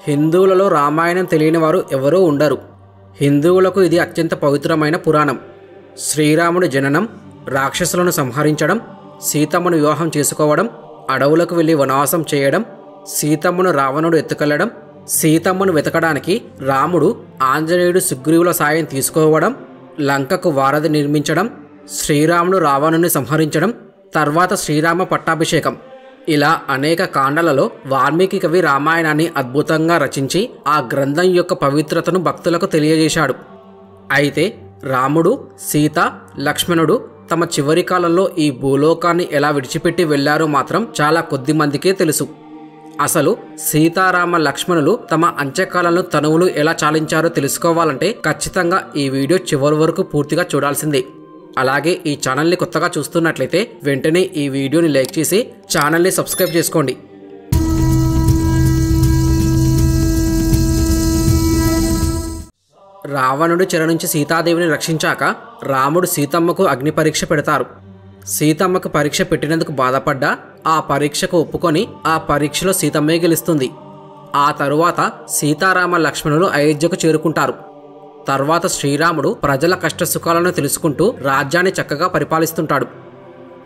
హిందువులలో రామాయణం తెలియని వారు ఎవరూ ఉండరు. హిందువులకు ఇది అత్యంత పవిత్రమైన పురాణం. శ్రీరాముడి జననం, రాక్షసులను సంహరించడం, సీతమ్మను వివాహం చేసుకోవడం, అడవులకు వెళ్లి వనవాసం చేయడం, సీతమ్మను రావణుడు ఎత్తుకెళ్లడం, సీతమ్మను వెతకడానికి రాముడు ఆంజనేయుడు సుగ్రీవుల సాయం తీసుకోవడం, లంకకు వారధి నిర్మించడం, శ్రీరాముడు రావణుని సంహరించడం, తర్వాత శ్రీరామ పట్టాభిషేకం, ఇలా అనేక కాండలలో వాల్మీకి కవి రామాయణాన్ని అద్భుతంగా రచించి ఆ గ్రంథం యొక్క పవిత్రతను భక్తులకు తెలియజేశాడు. అయితే రాముడు, సీత, లక్ష్మణుడు తమ చివరి కాలంలో ఈ భూలోకాన్ని ఎలా విడిచిపెట్టి వెళ్లారో మాత్రం చాలా కొద్ది మందికే తెలుసు. అసలు సీతారామ లక్ష్మణులు తమ అంత్యకాలంలో తనువులు ఎలా చాలించారో తెలుసుకోవాలంటే ఖచ్చితంగా ఈ వీడియో చివరి వరకు పూర్తిగా చూడాల్సిందే. అలాగే ఈ ఛానల్ని కొత్తగా చూస్తున్నట్లయితే వెంటనే ఈ వీడియోని లైక్ చేసి ఛానల్ని సబ్స్క్రైబ్ చేసుకోండి. రావణుడి చెర నుంచి సీతాదేవిని రక్షించాక రాముడు సీతమ్మకు అగ్ని పరీక్ష పెడతారు. సీతమ్మకు పరీక్ష పెట్టినందుకు బాధపడ్డా ఆ పరీక్షకు ఒప్పుకొని ఆ పరీక్షలో సీతమ్మే గెలుస్తుంది. ఆ తరువాత సీతారామ లక్ష్మణులు అయోధ్యకు చేరుకుంటారు. తర్వాత శ్రీరాముడు ప్రజల కష్టసుఖాలను తెలుసుకుంటూ రాజ్యాన్ని చక్కగా పరిపాలిస్తుంటాడు.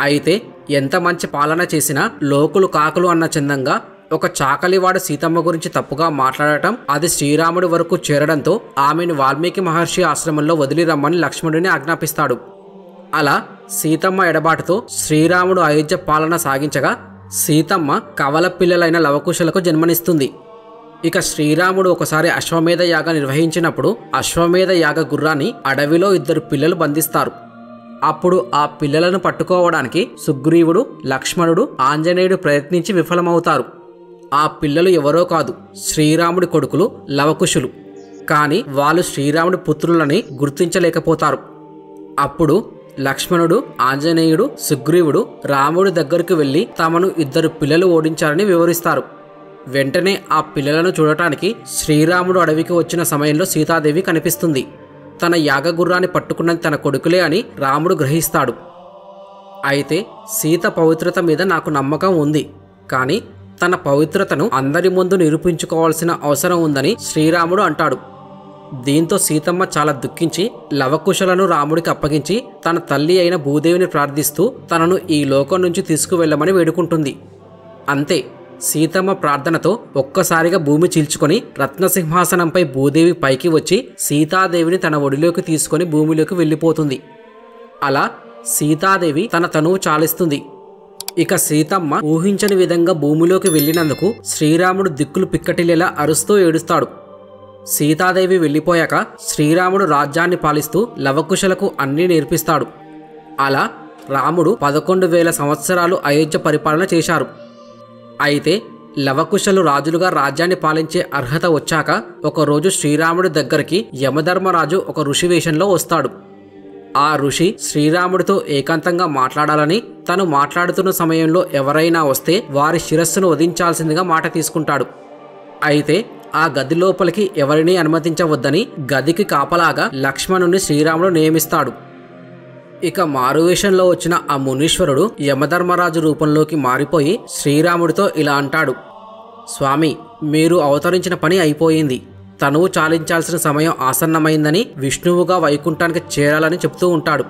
అయితే ఎంత మంచి పాలన చేసినా లోకులు కాకులు అన్న చందంగా ఒక చాకలివాడు సీతమ్మ గురించి తప్పుగా మాట్లాడటం అది శ్రీరాముడి వరకు చేరడంతో ఆమెను వాల్మీకి మహర్షి ఆశ్రమంలో వదిలి రమ్మని లక్ష్మణుడిని ఆజ్ఞాపిస్తాడు. అలా సీతమ్మ ఎడబాటుతో శ్రీరాముడు అయోధ్య పాలన సాగించగా సీతమ్మ కవల పిల్లలైన లవకుశలకు జన్మనిస్తుంది. ఇక శ్రీరాముడు ఒకసారి అశ్వమేధ యాగ నిర్వహించినప్పుడు అశ్వమేధ యాగ గుర్రాన్ని అడవిలో 2 పిల్లలు బంధిస్తారు. అప్పుడు ఆ పిల్లలను పట్టుకోవడానికి సుగ్రీవుడు, లక్ష్మణుడు, ఆంజనేయుడు ప్రయత్నించి విఫలమవుతారు. ఆ పిల్లలు ఎవరో కాదు, శ్రీరాముడి కొడుకులు లవకుశులు. కానీ వాళ్ళు శ్రీరాముడి పుత్రులని గుర్తించలేకపోతారు. అప్పుడు లక్ష్మణుడు, ఆంజనేయుడు, సుగ్రీవుడు రాముడి దగ్గరకు వెళ్లి తమను 2 పిల్లలు ఓడించారని వివరిస్తారు. వెంటనే ఆ పిల్లలను చూడటానికి శ్రీరాముడు అడవికి వచ్చిన సమయంలో సీతాదేవి కనిపిస్తుంది. తన యాగగుర్రాన్ని పట్టుకున్నది తన కొడుకులే అని రాముడు గ్రహిస్తాడు. అయితే సీత పవిత్రత మీద నాకు నమ్మకం ఉంది, కానీ తన పవిత్రతను అందరి ముందు నిరూపించుకోవాల్సిన అవసరం ఉందని శ్రీరాముడు అంటాడు. దీంతో సీతమ్మ చాలా దుఃఖించి లవకుశలను రాముడికి అప్పగించి తన తల్లి అయిన భూదేవిని ప్రార్థిస్తూ తనను ఈ లోకం నుంచి తీసుకువెళ్లమని వేడుకుంటుంది. అంతే, సీతమ్మ ప్రార్థనతో ఒక్కసారిగా భూమి చీల్చుకొని రత్నసింహాసనంపై భూదేవి పైకి వచ్చి సీతాదేవిని తన ఒడిలోకి తీసుకొని భూమిలోకి వెళ్ళిపోతుంది. అలా సీతాదేవి తన తనువు చాలిస్తుంది. ఇక సీతమ్మ ఊహించని విధంగా భూమిలోకి వెళ్ళినందుకు శ్రీరాముడు దిక్కులు పిక్కటిల్లేలా అరుస్తూ ఏడుస్తాడు. సీతాదేవి వెళ్ళిపోయాక శ్రీరాముడు రాజ్యాన్ని పాలిస్తూ లవకుశలకు అన్నీ నేర్పిస్తాడు. అలా రాముడు 11,000 సంవత్సరాలు అయోధ్య పరిపాలన చేశారు. అయితే లవకుశలు రాజులుగా రాజ్యాన్ని పాలించే అర్హత వచ్చాక ఒకరోజు శ్రీరాముడి దగ్గరికి యమధర్మరాజు ఒక ఋషి వేషంలో వస్తాడు. ఆ ఋషి శ్రీరాముడితో ఏకాంతంగా మాట్లాడాలని, తను మాట్లాడుతున్న సమయంలో ఎవరైనా వస్తే వారి శిరస్సును వధించాల్సిందిగా మాట తీసుకుంటాడు. అయితే ఆ గది లోపలికి ఎవరినీ అనుమతించవద్దని గదికి కాపలాగా లక్ష్మణుని శ్రీరాముడు నియమిస్తాడు. ఇక మారువేషంలో వచ్చిన ఆ మునీశ్వరుడు యమధర్మరాజు రూపంలోకి మారిపోయి శ్రీరాముడితో ఇలా అంటాడు: స్వామి, మీరు అవతరించిన పని అయిపోయింది. తనువు చాలించాల్సిన సమయం ఆసన్నమైందని విష్ణువుగా వైకుంఠానికి చేరాలని చెప్తూ ఉంటాడు.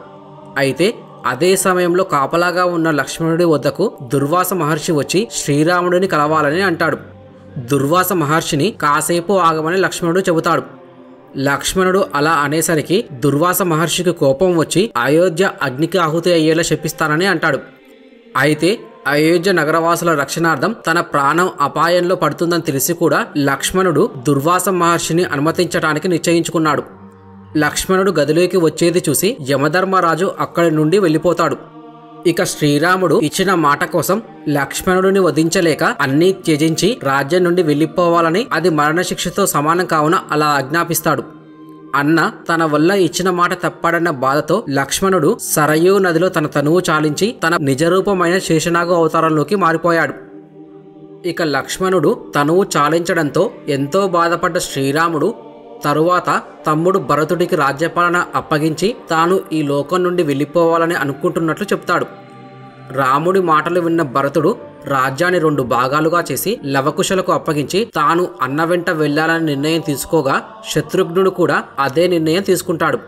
అయితే అదే సమయంలో కాపలాగా ఉన్న లక్ష్మణుడి వద్దకు దుర్వాస మహర్షి వచ్చి శ్రీరాముడిని కలవాలని అంటాడు. దుర్వాస మహర్షిని కాసేపు ఆగమని లక్ష్మణుడు చెబుతాడు. లక్ష్మణుడు అలా అనేసరికి దుర్వాస మహర్షికి కోపం వచ్చి అయోధ్య అగ్నికి ఆహుతి అయ్యేలా శపిస్తానని అంటాడు. అయితే అయోధ్య నగరవాసుల రక్షణార్థం తన ప్రాణం అపాయంలో పడుతుందని తెలిసి కూడా లక్ష్మణుడు దుర్వాస మహర్షిని అనుమతించడానికి నిశ్చయించుకున్నాడు. లక్ష్మణుడు గదిలోకి వచ్చేది చూసి యమధర్మరాజు అక్కడి నుండి వెళ్ళిపోతాడు. ఇక శ్రీరాముడు ఇచ్చిన మాట కోసం లక్ష్మణుడిని వధించలేక అన్నీ త్యజించి రాజ్యం నుండి వెళ్ళిపోవాలని, అది మరణశిక్షతో సమానం కావున అలా ఆజ్ఞాపిస్తాడు. అన్న తన వల్ల ఇచ్చిన మాట తప్పాడన్న బాధతో లక్ష్మణుడు సరయూ నదిలో తన తనువు చాలించి తన నిజరూపమైన శేషనాగు అవతారంలోకి మారిపోయాడు. ఇక లక్ష్మణుడు తనువు చాలించడంతో ఎంతో బాధపడ్డ శ్రీరాముడు తరువాత తమ్ముడు భరతుడికి రాజ్యపాలన అప్పగించి తాను ఈ లోకం నుండి వెళ్ళిపోవాలని అనుకుంటున్నట్లు చెప్తాడు. రాముడి మాటలు విన్న భరతుడు రాజ్యాన్ని 2 భాగాలుగా చేసి లవకుశలకు అప్పగించి తాను అన్న వెంట వెళ్లాలని నిర్ణయం తీసుకోగా శత్రుఘ్నుడు కూడా అదే నిర్ణయం తీసుకుంటాడు.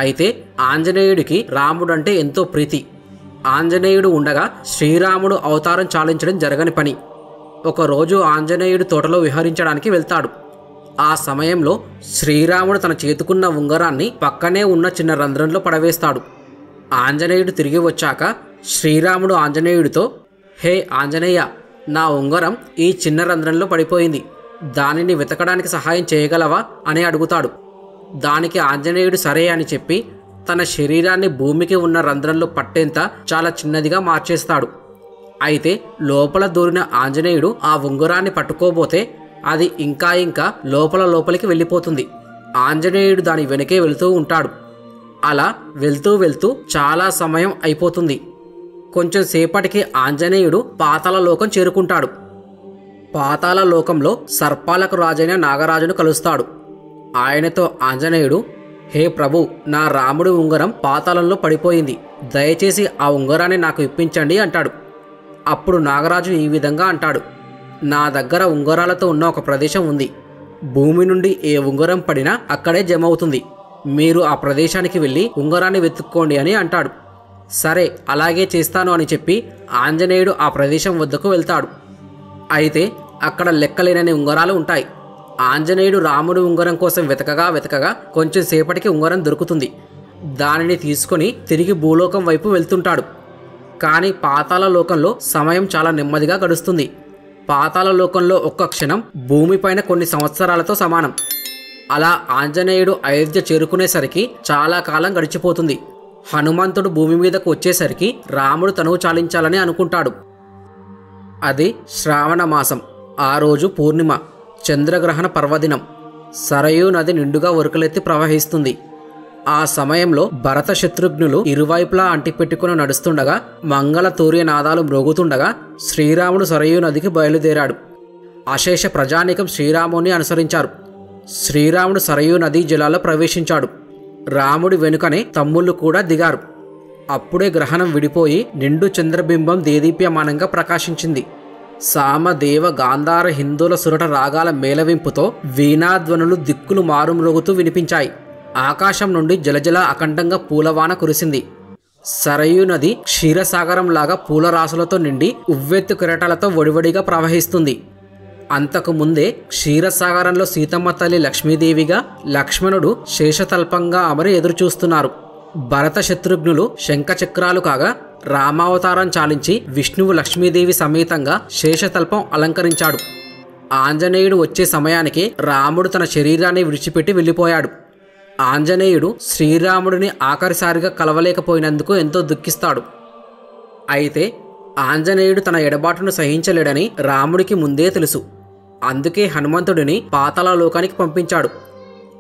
అయితే ఆంజనేయుడికి రాముడంటే ఎంతో ప్రీతి. ఆంజనేయుడు ఉండగా శ్రీరాముడు అవతారం చాలించడం జరగని పని. ఒకరోజు ఆంజనేయుడు తోటలో విహరించడానికి వెళ్తాడు. ఆ సమయంలో శ్రీరాముడు తన చేతుకున్న ఉంగరాన్ని పక్కనే ఉన్న చిన్న రంధ్రంలో పడవేస్తాడు. ఆంజనేయుడు తిరిగి వచ్చాక శ్రీరాముడు ఆంజనేయుడితో, హే ఆంజనేయ, నా ఉంగరం ఈ చిన్న రంధ్రంలో పడిపోయింది, దానిని వెతకడానికి సహాయం చేయగలవా అని అడుగుతాడు. దానికి ఆంజనేయుడు సరే అని చెప్పి తన శరీరాన్ని భూమికి ఉన్న రంధ్రంలో పట్టేంత చాలా చిన్నదిగా మార్చేస్తాడు. అయితే లోపల దూరిన ఆంజనేయుడు ఆ ఉంగరాన్ని పట్టుకోబోతే అది ఇంకా లోపలికి వెళ్ళిపోతుంది. ఆంజనేయుడు దాని వెనకే వెళుతూ ఉంటాడు. అలా వెళ్తూ చాలా సమయం అయిపోతుంది. కొంచెం సేపటికి ఆంజనేయుడు పాతాళ లోకం చేరుకుంటాడు. పాతాళ లోకంలో సర్పాలకు రాజైన నాగరాజును కలుస్తాడు. ఆయనతో ఆంజనేయుడు, హే ప్రభు, నా రాముడి ఉంగరం పాతాళంలో పడిపోయింది, దయచేసి ఆ ఉంగరాన్ని నాకు ఇప్పించండి అంటాడు. అప్పుడు నాగరాజు ఈ విధంగా అంటాడు, నా దగ్గర ఉంగరాలతో ఉన్న ఒక ప్రదేశం ఉంది. భూమి నుండి ఏ ఉంగరం పడినా అక్కడే జమ అవుతుంది. మీరు ఆ ప్రదేశానికి వెళ్ళి ఉంగరాన్ని వెతుక్కోండి అని అంటాడు. సరే, అలాగే చేస్తాను అని చెప్పి ఆంజనేయుడు ఆ ప్రదేశం వద్దకు వెళ్తాడు. అయితే అక్కడ లెక్కలేనన్ని ఉంగరాలు ఉంటాయి. ఆంజనేయుడు రాముడి ఉంగరం కోసం వెతకగా కొంచెం సేపటికి ఉంగరం దొరుకుతుంది. దానిని తీసుకొని తిరిగి భూలోకం వైపు వెళ్తుంటాడు. కానీ పాతాళ లోకంలో సమయం చాలా నెమ్మదిగా గడుస్తుంది. పాతాళ లోకంలో ఒక్క క్షణం భూమిపైన కొన్ని సంవత్సరాలతో సమానం. అలా ఆంజనేయుడు అయోధ్య చేరుకునేసరికి చాలా కాలం గడిచిపోతుంది. హనుమంతుడు భూమి మీదకు వచ్చేసరికి రాముడు తనువు చాలించాలని అనుకుంటాడు. అది శ్రావణ మాసం. ఆ రోజు పూర్ణిమ, చంద్రగ్రహణ పర్వదినం. సరయూ నది నిండుగా ఉరకలెత్తి ప్రవహిస్తుంది. ఆ సమయంలో భరత శత్రుఘ్నులు ఇరువైపులా అంటిపెట్టుకుని నడుస్తుండగా మంగళ తూర్య నాదాలు మ్రోగుతుండగా శ్రీరాముడు సరయూ నదికి బయలుదేరాడు. అశేష ప్రజానీకం శ్రీరాముని అనుసరించారు. శ్రీరాముడు సరయూ నదీ జలాల్లో ప్రవేశించాడు. రాముడి వెనుకనే తమ్ముళ్ళు కూడా దిగారు. అప్పుడే గ్రహణం విడిపోయి నిండు చంద్రబింబం దేదీప్యమానంగా ప్రకాశించింది. సామ దేవ గాంధార హిందువుల సురట రాగాల మేళవింపుతో వీణాధ్వనులు దిక్కులు మారుమ్రోగుతూ వినిపించాయి. ఆకాశం నుండి జలజల అఖండంగా పూలవాన కురిసింది. సరయూ నది క్షీరసాగరంలాగా పూలరాశులతో నిండి ఉవ్వెత్తు కిరటాలతో వడివడిగా ప్రవహిస్తుంది. అంతకు ముందే క్షీరసాగరంలో సీతమ్మ తల్లి లక్ష్మీదేవిగా, లక్ష్మణుడు శేషతల్పంగా అమరి ఎదురుచూస్తున్నారు. భరత శత్రుఘ్నులు శంఖచక్రాలు కాగా రామావతారం చాలించి విష్ణువు లక్ష్మీదేవి సమేతంగా శేషతల్పం అలంకరించాడు. ఆంజనేయుడు వచ్చే సమయానికి రాముడు తన శరీరాన్ని విడిచిపెట్టి వెళ్ళిపోయాడు. ఆంజనేయుడు శ్రీరాముడిని ఆఖరిసారిగా కలవలేకపోయినందుకు ఎంతో దుఃఖిస్తాడు. అయితే ఆంజనేయుడు తన ఎడబాటును సహించలేడని రాముడికి ముందే తెలుసు. అందుకే హనుమంతుడిని పాతాళ లోకానికి పంపించాడు.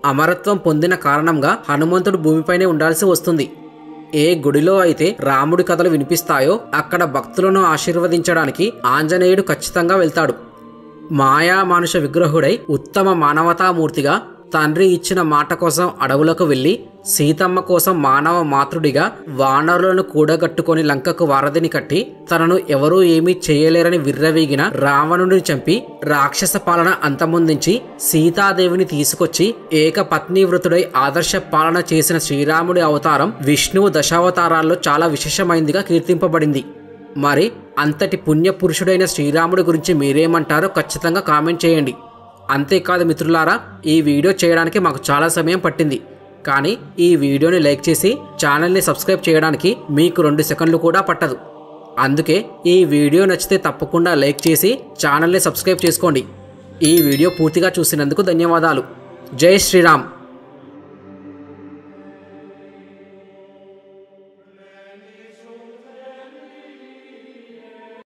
అమరత్వం పొందిన కారణంగా హనుమంతుడు భూమిపైనే ఉండాల్సి వస్తుంది. ఏ గుడిలో అయితే రాముడి కథలు వినిపిస్తాయో అక్కడ భక్తులను ఆశీర్వదించడానికి ఆంజనేయుడు ఖచ్చితంగా వెళ్తాడు. మాయామానుష విగ్రహుడై ఉత్తమ మానవతామూర్తిగా తండ్రి ఇచ్చిన మాట కోసం అడవులకు వెళ్లి సీతమ్మ కోసం మానవ మాతృడిగా వానరులను కూడగట్టుకొని లంకకు వారధిని కట్టి తనను ఎవరూ ఏమీ చేయలేరని విర్రవీగిన రావణుడిని చంపి రాక్షస పాలన అంతమొందించి సీతాదేవిని తీసుకొచ్చి ఏకపత్నీవృతుడై ఆదర్శ పాలన చేసిన శ్రీరాముడి అవతారం విష్ణువు దశావతారాల్లో చాలా విశేషమైందిగా కీర్తింపబడింది. మరి అంతటి పుణ్యపురుషుడైన శ్రీరాముడి గురించి మీరేమంటారో ఖచ్చితంగా కామెంట్ చేయండి. అంతేకాదు మిత్రులారా, ఈ వీడియో చేయడానికి మాకు చాలా సమయం పట్టింది. కానీ ఈ వీడియోని లైక్ చేసి ఛానల్ని సబ్స్క్రైబ్ చేయడానికి మీకు 2 సెకండ్లు కూడా పట్టదు. అందుకే ఈ వీడియో నచ్చితే తప్పకుండా లైక్ చేసి ఛానల్ని సబ్స్క్రైబ్ చేసుకోండి. ఈ వీడియో పూర్తిగా చూసినందుకు ధన్యవాదాలు. జై శ్రీరామ్.